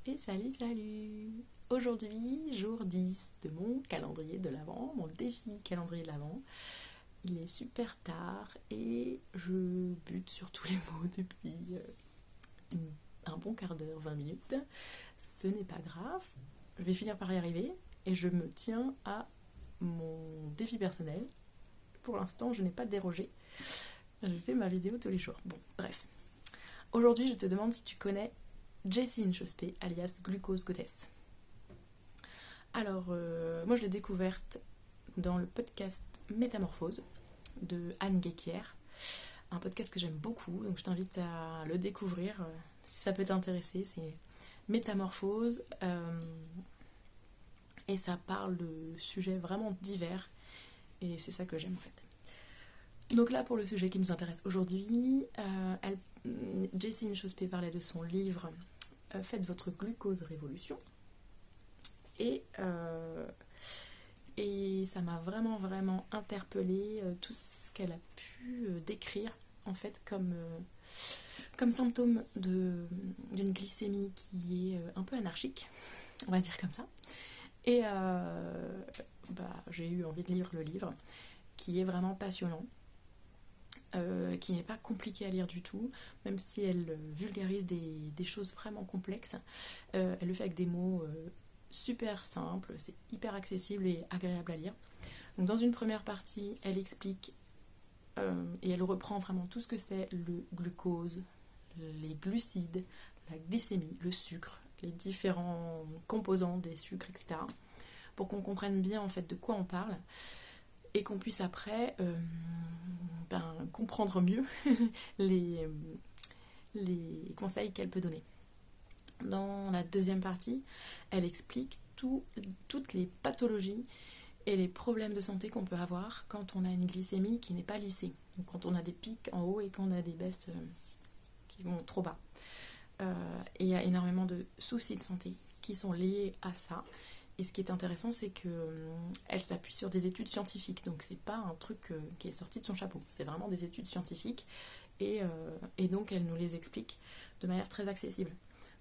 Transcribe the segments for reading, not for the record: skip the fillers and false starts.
Et salut. Aujourd'hui, jour 10 de mon calendrier de l'Avent, mon défi calendrier de l'Avent. Il est super tard et je bute sur tous les mots depuis un bon quart d'heure, 20 minutes. Ce n'est pas grave, je vais finir par y arriver et je me tiens à mon défi personnel. Pour l'instant, je n'ai pas dérogé. Je fais ma vidéo tous les jours. Bon, bref. Aujourd'hui, je te demande si tu connais Jessie Inchospé, alias Glucose Goddess. Alors, moi je l'ai découverte dans le podcast Métamorphose de Anne Guéquier, un podcast que j'aime beaucoup, donc je t'invite à le découvrir si ça peut t'intéresser. C'est Métamorphose et ça parle de sujets vraiment divers et c'est ça que j'aime en fait. Donc là, pour le sujet qui nous intéresse aujourd'hui, Jessie Inchospé parlait de son livre Faites votre glucose révolution. Et ça m'a vraiment interpellée, tout ce qu'elle a pu décrire en fait comme symptôme d'une glycémie qui est un peu anarchique, on va dire comme ça. Et j'ai eu envie de lire le livre, qui est vraiment passionnant, qui n'est pas compliqué à lire du tout, même si elle vulgarise des choses vraiment complexes. Elle le fait avec des mots super simple, c'est hyper accessible et agréable à lire. Donc dans une première partie, elle explique et elle reprend vraiment tout ce que c'est le glucose, les glucides, la glycémie, le sucre, les différents composants des sucres, etc. Pour qu'on comprenne bien en fait de quoi on parle et qu'on puisse après comprendre mieux les conseils qu'elle peut donner. Dans la deuxième partie, elle explique toutes les pathologies et les problèmes de santé qu'on peut avoir quand on a une glycémie qui n'est pas lissée. Donc quand on a des pics en haut et qu'on a des baisses qui vont trop bas. Et il y a énormément de soucis de santé qui sont liés à ça. Et ce qui est intéressant, c'est qu'elle s'appuie sur des études scientifiques. Donc c'est pas un truc qui est sorti de son chapeau. C'est vraiment des études scientifiques. Et donc elle nous les explique de manière très accessible.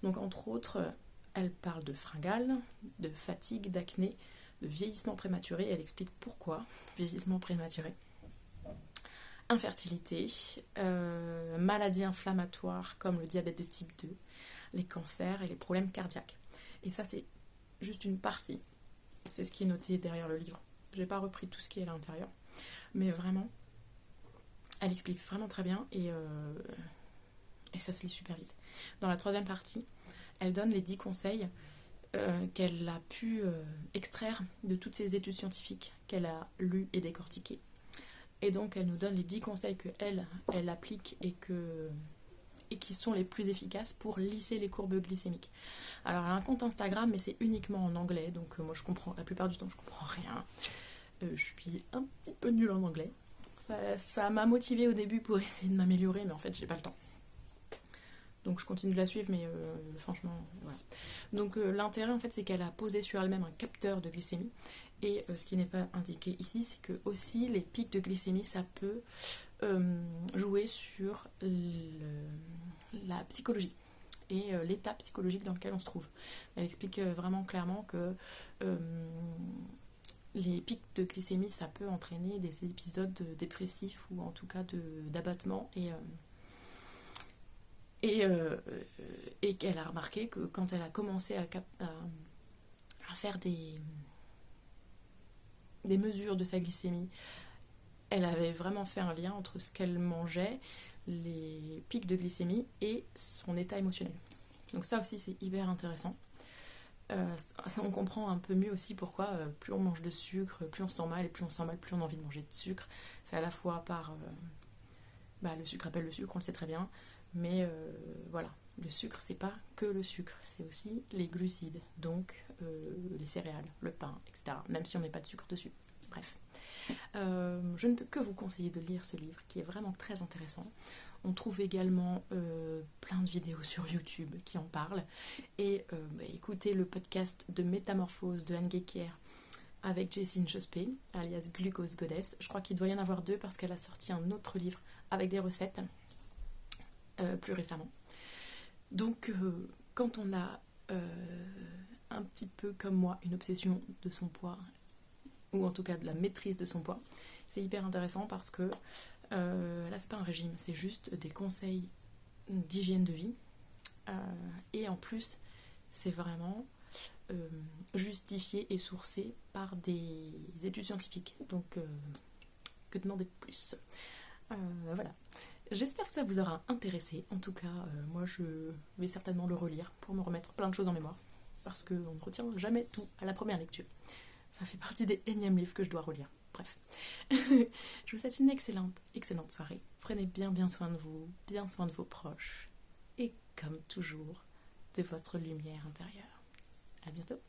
Donc entre autres, elle parle de fringales, de fatigue, d'acné, de vieillissement prématuré. Elle explique pourquoi vieillissement prématuré. Infertilité, maladies inflammatoires comme le diabète de type 2, les cancers et les problèmes cardiaques. Et ça, c'est juste une partie. C'est ce qui est noté derrière le livre. Je n'ai pas repris tout ce qui est à l'intérieur. Mais vraiment, elle explique vraiment très bien et ça se lit super vite. Dans la troisième partie, elle donne les 10 conseils qu'elle a pu extraire de toutes ces études scientifiques qu'elle a lues et décortiquées. Et donc elle nous donne les 10 conseils qu'elle applique et qui sont les plus efficaces pour lisser les courbes glycémiques. Alors elle a un compte Instagram, mais c'est uniquement en anglais, donc moi je comprends, la plupart du temps je comprends rien. Je suis un petit peu nulle en anglais. Ça m'a motivée au début pour essayer de m'améliorer, mais en fait j'ai pas le temps. Donc je continue de la suivre, mais franchement, voilà. Donc l'intérêt, en fait, c'est qu'elle a posé sur elle-même un capteur de glycémie. Et ce qui n'est pas indiqué ici, c'est que aussi les pics de glycémie, ça peut jouer sur la psychologie et l'état psychologique dans lequel on se trouve. Elle explique vraiment clairement que les pics de glycémie, ça peut entraîner des épisodes dépressifs ou en tout cas d'abattement et qu'elle a remarqué que quand elle a commencé à faire des mesures de sa glycémie, elle avait vraiment fait un lien entre ce qu'elle mangeait, les pics de glycémie et son état émotionnel. Donc ça aussi c'est hyper intéressant. Ça, on comprend un peu mieux aussi pourquoi plus on mange de sucre, plus on se sent mal, et plus on se sent mal, plus on a envie de manger de sucre. C'est à la fois par le sucre appelle le sucre, on le sait très bien. Mais voilà, le sucre, c'est pas que le sucre, c'est aussi les glucides, donc les céréales, le pain, etc. Même si on met pas de sucre dessus. Bref. Je ne peux que vous conseiller de lire ce livre qui est vraiment très intéressant. On trouve également plein de vidéos sur YouTube qui en parlent. Et écoutez le podcast de Métamorphose de Anne Guéquier avec Jessie Inchospé, alias Glucose Goddess. Je crois qu'il doit y en avoir 2 parce qu'elle a sorti un autre livre avec des recettes. Plus récemment. Donc quand on a un petit peu comme moi, une obsession de son poids, ou en tout cas de la maîtrise de son poids. C'est hyper intéressant parce que là c'est pas un régime, c'est juste des conseils d'hygiène de vie. Et en plus, c'est vraiment justifié et sourcé par des études scientifiques. Donc, que demander de plus? Voilà. J'espère que ça vous aura intéressé. En tout cas, moi, je vais certainement le relire pour me remettre plein de choses en mémoire. Parce qu'on ne retient jamais tout à la première lecture. Ça fait partie des énièmes livres que je dois relire. Bref. Je vous souhaite une excellente soirée. Prenez bien soin de vous, bien soin de vos proches. Et comme toujours, de votre lumière intérieure. À bientôt.